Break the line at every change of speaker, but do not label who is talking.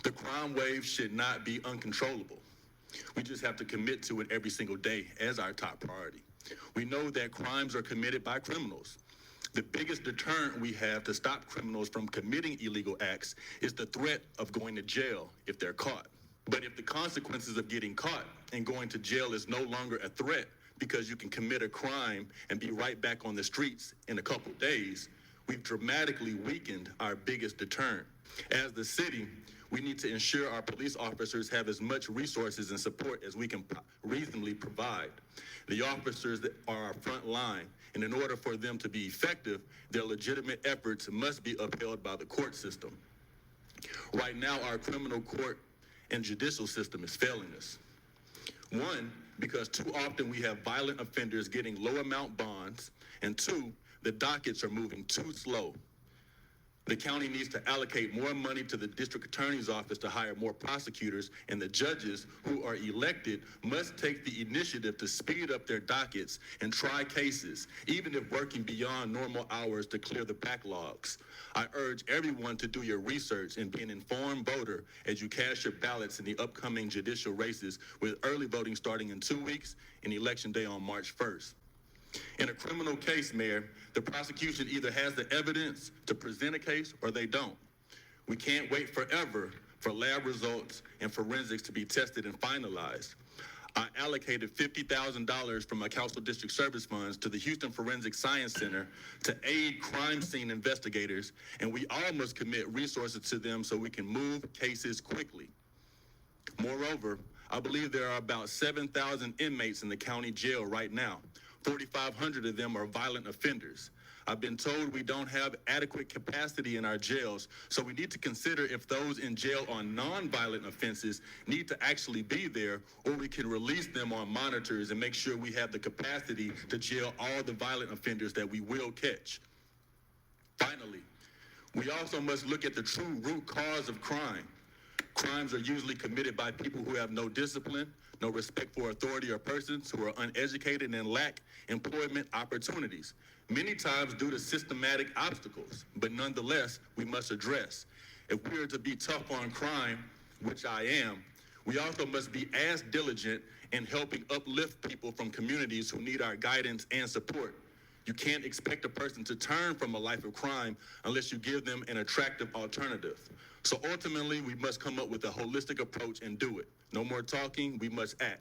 The crime wave should not be uncontrollable. We just have to commit to it every single day as our top priority. We know that crimes are committed by criminals. The biggest deterrent we have to stop criminals from committing illegal acts is the threat of going to jail if they're caught. But if the consequences of getting caught and going to jail is no longer a threat because you can commit a crime and be right back on the streets in a couple days, we've dramatically weakened our biggest deterrent. As the city, we need to ensure our police officers have as much resources and support as we can reasonably provide. The officers that are our front line, and in order for them to be effective, their legitimate efforts must be upheld by the court system. Right now, our criminal court and judicial system is failing us. One, because too often we have violent offenders getting low amount bonds, and two, the dockets are moving too slow. The county needs to allocate more money to the district attorney's office to hire more prosecutors, and the judges who are elected must take the initiative to speed up their dockets and try cases, even if working beyond normal hours to clear the backlogs. I urge everyone to do your research and be an informed voter as you cast your ballots in the upcoming judicial races, with early voting starting in 2 weeks and election day on March 1st. In a criminal case, Mayor, the prosecution either has the evidence to present a case or they don't. We can't wait forever for lab results and forensics to be tested and finalized. I allocated $50,000 from my council district service funds to the Houston Forensic Science Center to aid crime scene investigators, and we all must commit resources to them so we can move cases quickly. Moreover, I believe there are about 7,000 inmates in the county jail right now. 4,500 of them are violent offenders. I've been told we don't have adequate capacity in our jails, so we need to consider if those in jail on non-violent offenses need to actually be there, or we can release them on monitors and make sure we have the capacity to jail all the violent offenders that we will catch. Finally, we also must look at the true root cause of crime. Crimes are usually committed by people who have no discipline, no respect for authority or persons, who are uneducated and lack employment opportunities, many times due to systematic obstacles, but nonetheless, we must address. If we are to be tough on crime, which I am, we also must be as diligent in helping uplift people from communities who need our guidance and support. You can't expect a person to turn from a life of crime unless you give them an attractive alternative. So ultimately, we must come up with a holistic approach and do it. No more talking, we must act.